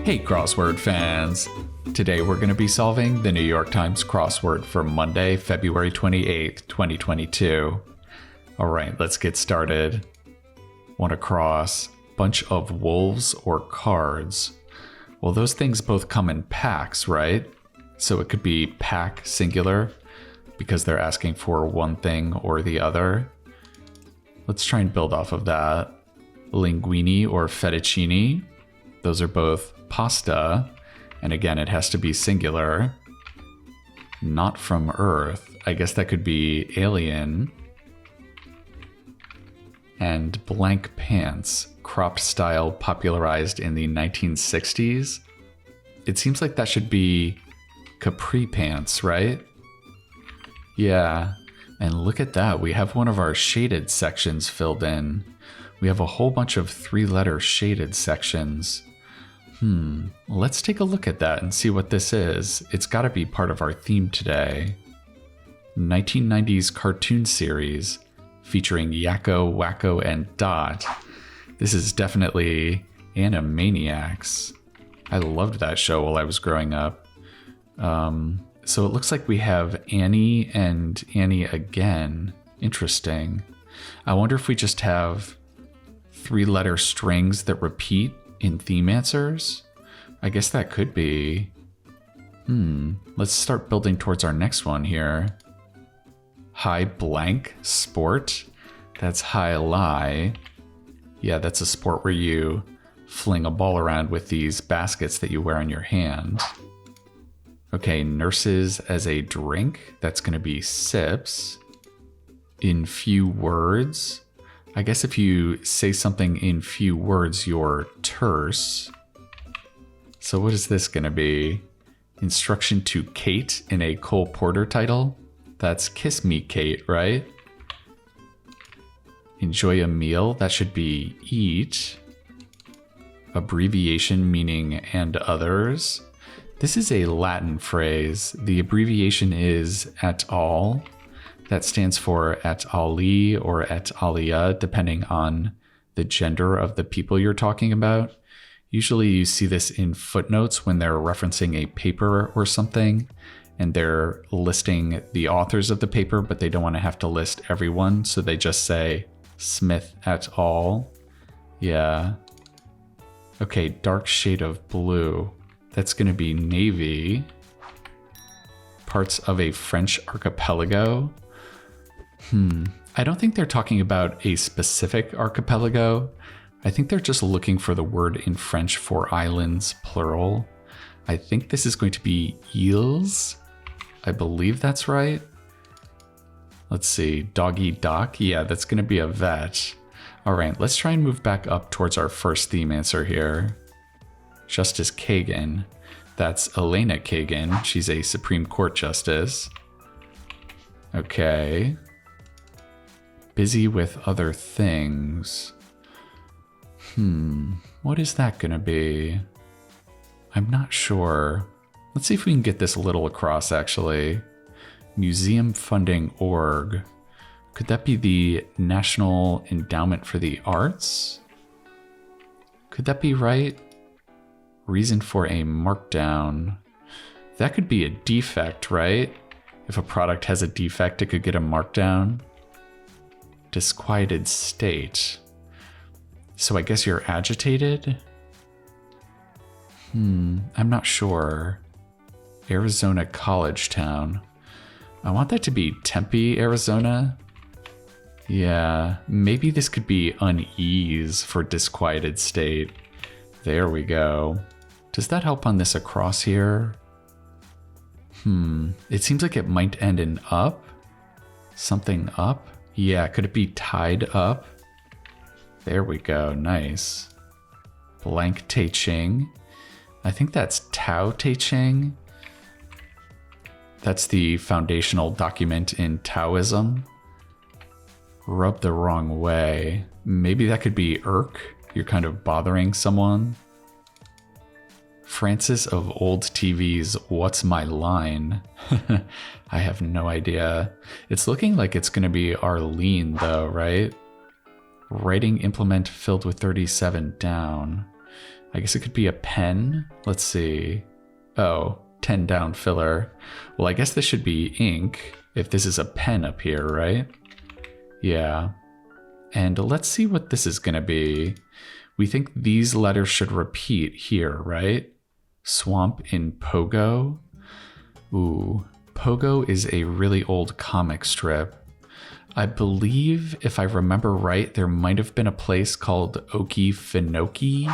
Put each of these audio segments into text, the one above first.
Hey Crossword fans! Today we're going to be solving the New York Times crossword for Monday, February 28th, 2022. Alright, let's get started. Want to cross bunch of wolves or cards? Well, those things both come in packs, right? So it could be pack singular because they're asking for one thing or the other. Let's try and build off of that. Linguine or fettuccine. Those are both pasta. And again, it has to be singular. Not from Earth. I guess that could be alien. And blank pants. Cropped style popularized in the 1960s. It seems like that should be capri pants, right? Yeah. And look at that. We have one of our shaded sections filled in. We have a whole bunch of 3-letter shaded sections. Let's take a look at that and see what this is. It's got to be part of our theme today. 1990s cartoon series featuring Yakko, Wacko, and Dot. This is definitely Animaniacs. I loved that show while I was growing up. So it looks like we have Annie and Annie again. Interesting. I wonder if we just have 3-letter strings that repeat in theme answers? I guess that could be. Let's start building towards our next one here. High blank sport. That's high lie. Yeah, that's a sport where you fling a ball around with these baskets that you wear on your hand. Okay, nurses as a drink. That's going to be sips. In few words. I guess if you say something in few words, you're terse. So what is this going to be? Instruction to Kate in a Cole Porter title? That's Kiss Me Kate, right? Enjoy a meal. That should be eat. Abbreviation meaning and others. This is a Latin phrase. The abbreviation is et al. That stands for et ali or et alia, depending on the gender of the people you're talking about. Usually you see this in footnotes when they're referencing a paper or something, and they're listing the authors of the paper, but they don't want to have to list everyone, so they just say Smith et al. Yeah. Okay, dark shade of blue. That's going to be navy. Parts of a French archipelago. I don't think they're talking about a specific archipelago. I think they're just looking for the word in French for islands, plural. I think this is going to be îles. I believe that's right. Let's see, doggy dock. Yeah, that's going to be a vet. All right, let's try and move back up towards our first theme answer here. Justice Kagan. That's Elena Kagan. She's a Supreme Court justice. Okay. Busy with other things. What is that gonna be? I'm not sure. Let's see if we can get this a little across, actually. Museum Funding Org. Could that be the National Endowment for the Arts? Could that be right? Reason for a markdown. That could be a defect, right? If a product has a defect, it could get a markdown. Disquieted state. So I guess you're agitated? I'm not sure. Arizona College Town. I want that to be Tempe, Arizona. Yeah, maybe this could be unease for disquieted state. There we go. Does that help on this across here? It seems like it might end in up. Something up? Yeah, could it be tied up? There we go, nice. Blank Te Ching. I think that's Tao Te Ching. That's the foundational document in Taoism. Rub the wrong way. Maybe that could be irk. You're kind of bothering someone. Francis of Old TV's What's My Line? I have no idea. It's looking like it's going to be Arlene though, right? Writing implement filled with 37 down. I guess it could be a pen. Let's see. Oh, 10 down filler. Well, I guess this should be ink if this is a pen up here, right? Yeah. And let's see what this is going to be. We think these letters should repeat here, right? Swamp in Pogo. Ooh, Pogo is a really old comic strip. I believe, if I remember right, there might have been a place called Okefenokee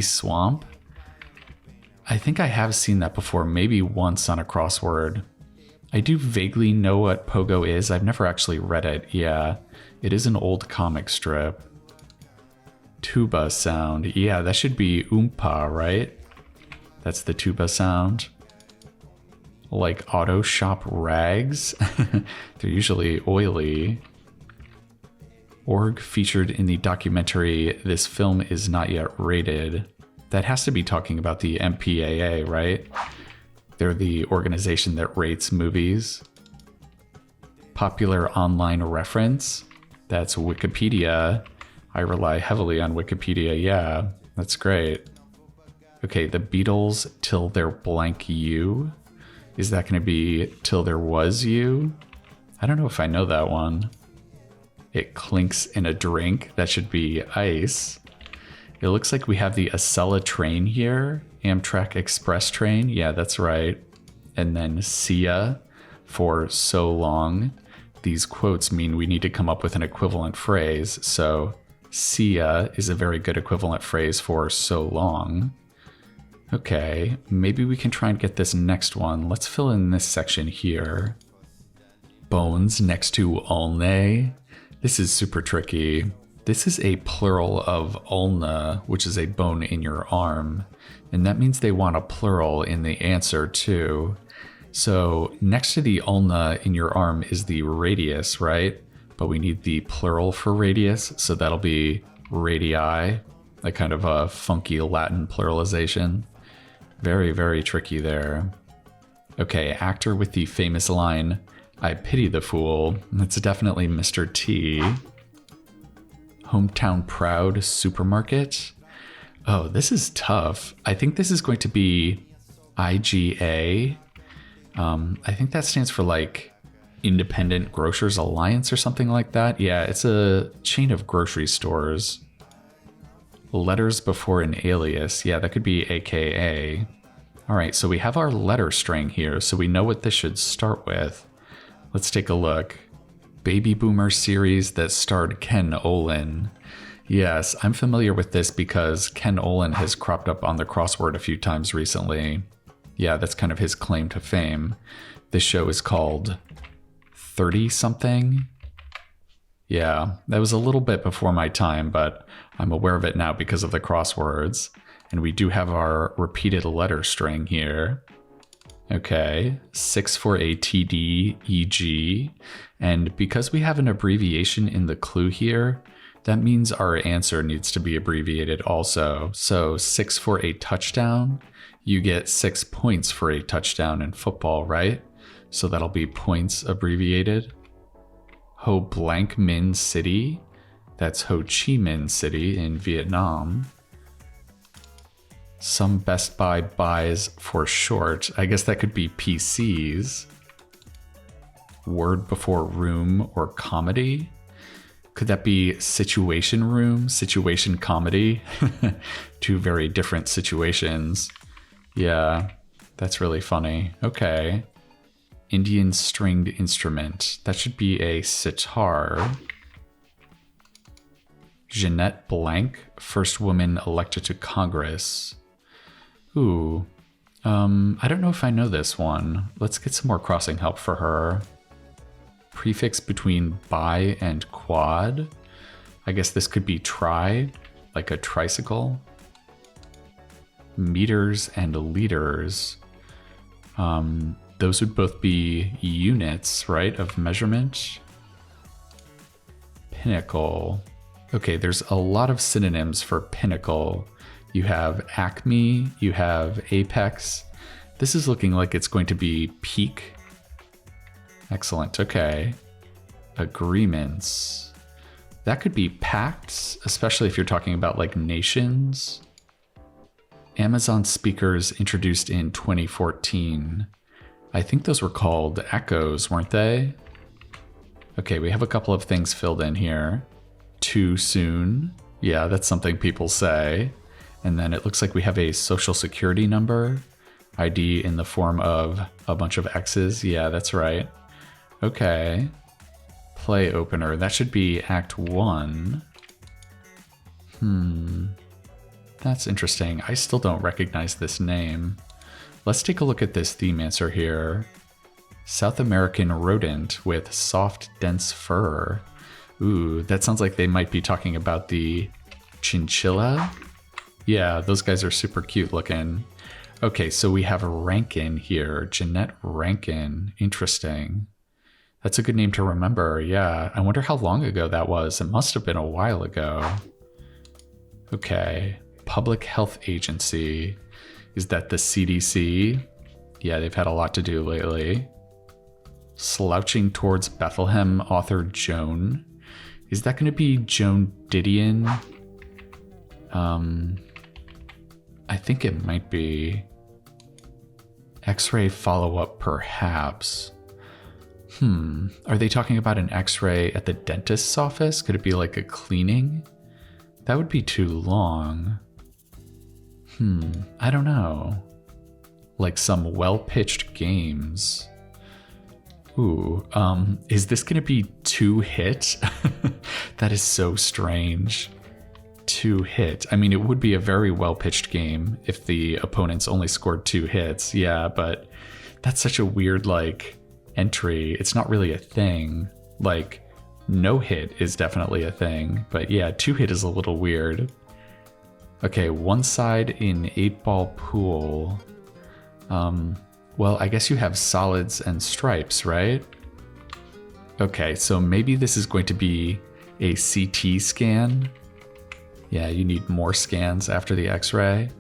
Swamp. I think I have seen that before, maybe once on a crossword. I do vaguely know what Pogo is. I've never actually read it. Yeah, it is an old comic strip. Tuba sound. Yeah, that should be Oompa, right? That's the tuba sound. Like auto shop rags. They're usually oily. Org featured in the documentary This Film Is Not Yet Rated. That has to be talking about the MPAA, right? They're the organization that rates movies. Popular online reference. That's Wikipedia. I rely heavily on Wikipedia. Yeah, that's great. Okay, the Beatles, Till There Blank You. Is that going to be Till There Was You? I don't know if I know that one. It clinks in a drink. That should be ice. It looks like we have the Acela train here. Amtrak Express train. Yeah, that's right. And then Sia for so long. These quotes mean we need to come up with an equivalent phrase. So Sia is a very good equivalent phrase for so long. Okay, maybe we can try and get this next one. Let's fill in this section here. Bones next to ulnae. This is super tricky. This is a plural of ulna, which is a bone in your arm. And that means they want a plural in the answer too. So next to the ulna in your arm is the radius, right? But we need the plural for radius, so that'll be radii, a kind of a funky Latin pluralization. Very, very tricky there. Okay, actor with the famous line, "I pity the fool." That's definitely Mr. T. Hometown proud supermarket. Oh, this is tough. I think this is going to be IGA. I think that stands for like Independent Grocers Alliance or something like that. Yeah, it's a chain of grocery stores. Letters before an alias. Yeah, that could be AKA. All right, so we have our letter string here, so we know what this should start with. Let's take a look. Baby Boomer series that starred Ken Olin. Yes, I'm familiar with this because Ken Olin has cropped up on the crossword a few times recently. Yeah, that's kind of his claim to fame. This show is called 30-something. Yeah, that was a little bit before my time, but I'm aware of it now because of the crosswords. And we do have our repeated letter string here. Okay, 6 for a TDEG. And because we have an abbreviation in the clue here, that means our answer needs to be abbreviated also. So 6 for a touchdown, you get 6 points for a touchdown in football, right? So that'll be points abbreviated. Ho Blank Minh City, that's Ho Chi Minh City in Vietnam. Some Best Buy buys for short. I guess that could be PCs. Word before room or comedy. Could that be situation room, situation comedy? Two very different situations. Yeah, that's really funny. Okay. Indian stringed instrument. That should be a sitar. Jeanette Blank, first woman elected to Congress. Ooh, I don't know if I know this one. Let's get some more crossing help for her. Prefix between bi and quad. I guess this could be tri, like a tricycle. Meters and liters. Those would both be units, right, of measurement. Pinnacle. Okay, there's a lot of synonyms for pinnacle. You have acme, you have apex. This is looking like it's going to be peak. Excellent, okay. Agreements. That could be pacts, especially if you're talking about like nations. Amazon speakers introduced in 2014. I think those were called Echoes, weren't they? Okay, we have a couple of things filled in here. Too soon. Yeah, that's something people say. And then it looks like we have a social security number. ID in the form of a bunch of X's. Yeah, that's right. Okay. Play opener. That should be Act 1. That's interesting. I still don't recognize this name. Let's take a look at this theme answer here. South American rodent with soft, dense fur. Ooh, that sounds like they might be talking about the chinchilla. Yeah, those guys are super cute looking. Okay, so we have Rankin here. Jeanette Rankin. Interesting. That's a good name to remember. Yeah, I wonder how long ago that was. It must have been a while ago. Okay, Public Health Agency. Is that the CDC? Yeah, they've had a lot to do lately. Slouching Towards Bethlehem, author Joan. Is that going to be Joan Didion? I think it might be. X-ray follow-up, perhaps. Are they talking about an X-ray at the dentist's office? Could it be like a cleaning? That would be too long. I don't know. Like some well-pitched games. Ooh, is this gonna be 2-hit? That is so strange. 2-hit. I mean, it would be a very well-pitched game if the opponents only scored 2 hits. Yeah, but that's such a weird, like, entry. It's not really a thing. Like, no hit is definitely a thing, but yeah, 2-hit is a little weird. Okay, one side in 8-ball pool. Well, I guess you have solids and stripes, right? Okay, so maybe this is going to be a CT scan. Yeah, you need more scans after the X-ray.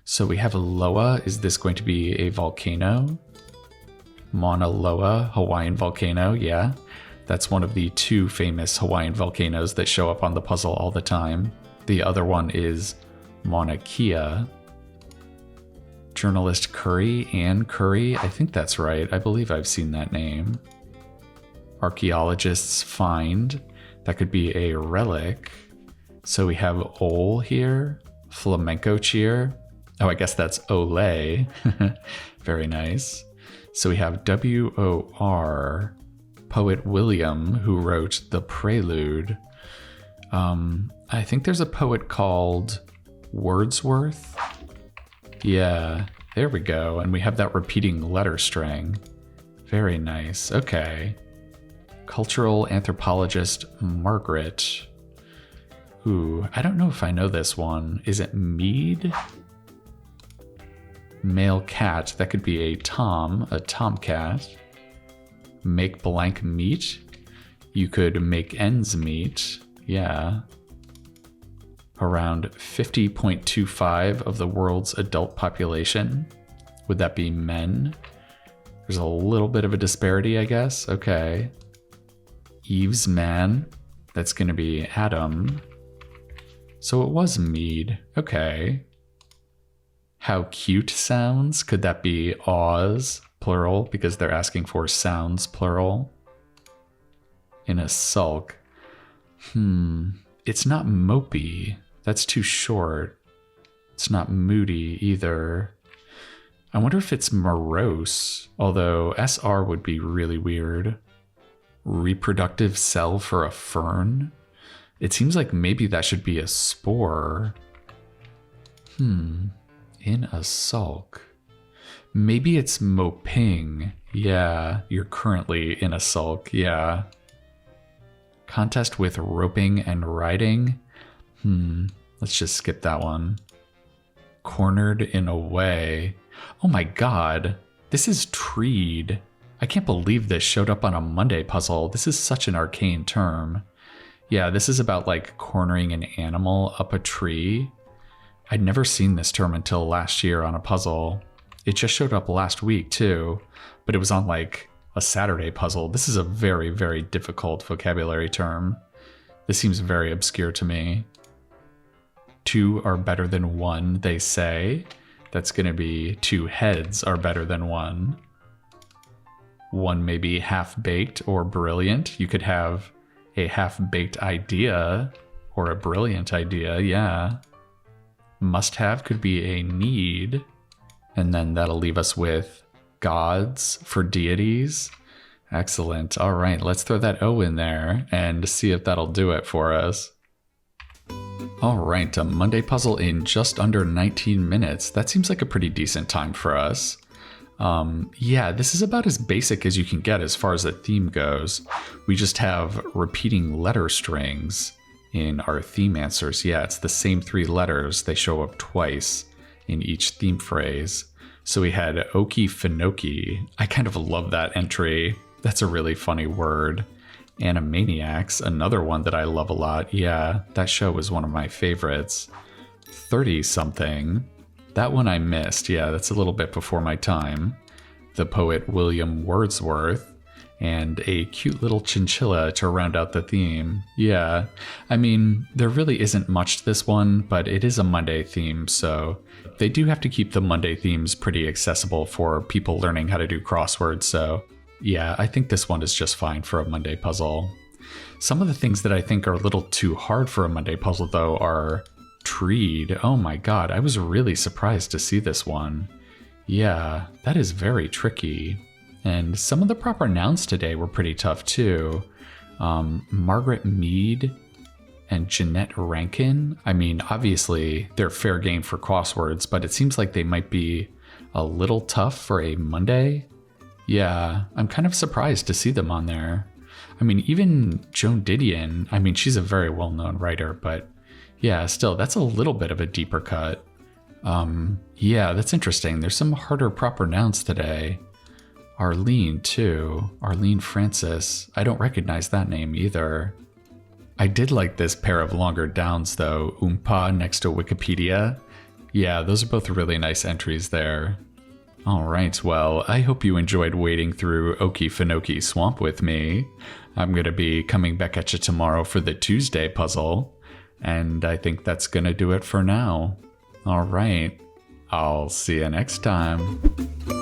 So we have a Loa. Is this going to be a volcano? Mauna Loa, Hawaiian volcano, yeah. That's one of the 2 famous Hawaiian volcanoes that show up on the puzzle all the time. The other one is Mauna Kea. Journalist Curry, Ann Curry, I think that's right. I believe I've seen that name. Archaeologists find. That could be a relic. So we have Ole here. Flamenco cheer. Oh, I guess that's Ole. Very nice. So we have W.O.R. Poet William, who wrote The Prelude. I think there's a poet called Wordsworth. Yeah, there we go. And we have that repeating letter string. Very nice. Okay. Cultural anthropologist Margaret. Ooh, I don't know if I know this one. Is it Mead? Male cat. That could be a tomcat. Make blank meet. You could make ends meet. Yeah. Around 50.25 of the world's adult population. Would that be men? There's a little bit of a disparity, I guess. Okay. Eve's man. That's going to be Adam. So it was Mead. Okay. How cute sounds. Could that be Oz, plural, because they're asking for sounds, plural? In a sulk. It's not mopey. That's too short. It's not moody either. I wonder if it's morose, although SR would be really weird. Reproductive cell for a fern? It seems like maybe that should be a spore. In a sulk. Maybe it's moping. Yeah, you're currently in a sulk. Yeah. Contest with roping and riding. Let's just skip that one. Cornered in a way. Oh my god. This is treed. I can't believe this showed up on a Monday puzzle. This is such an arcane term. Yeah, this is about like cornering an animal up a tree. I'd never seen this term until last year on a puzzle. It just showed up last week too, but it was on like a Saturday puzzle. This is a very, very difficult vocabulary term. This seems very obscure to me. 2 are better than 1, they say. That's going to be 2 heads are better than 1. 1 may be half-baked or brilliant. You could have a half-baked idea or a brilliant idea, yeah. Must-have could be a need. And then that'll leave us with gods for deities. Excellent. All right, let's throw that O in there and see if that'll do it for us. All right, a Monday puzzle in just under 19 minutes. That seems like a pretty decent time for us. Yeah, this is about as basic as you can get as far as the theme goes. We just have repeating letter strings in our theme answers. Yeah, it's the same 3 letters. They show up twice in each theme phrase. So we had Okie Finoki. I kind of love that entry. That's a really funny word. Animaniacs, another one that I love a lot. Yeah, that show was one of my favorites. 30-something. That one I missed. Yeah, that's a little bit before my time. The poet William Wordsworth. And a cute little chinchilla to round out the theme. Yeah, I mean, there really isn't much to this one, but it is a Monday theme, so they do have to keep the Monday themes pretty accessible for people learning how to do crosswords, so yeah, I think this one is just fine for a Monday puzzle. Some of the things that I think are a little too hard for a Monday puzzle, though, are treed. Oh my god, I was really surprised to see this one. Yeah, that is very tricky. And some of the proper nouns today were pretty tough, too. Margaret Mead and Jeanette Rankin. I mean, obviously, they're fair game for crosswords, but it seems like they might be a little tough for a Monday. Yeah, I'm kind of surprised to see them on there. I mean, even Joan Didion, I mean, she's a very well-known writer, but yeah, still, that's a little bit of a deeper cut. Yeah, that's interesting. There's some harder proper nouns today. Arlene, too. Arlene Francis. I don't recognize that name either. I did like this pair of longer downs, though. Oompa next to Wikipedia. Yeah, those are both really nice entries there. All right, well, I hope you enjoyed wading through Okefenokee Swamp with me. I'm going to be coming back at you tomorrow for the Tuesday puzzle, and I think that's going to do it for now. All right, I'll see you next time.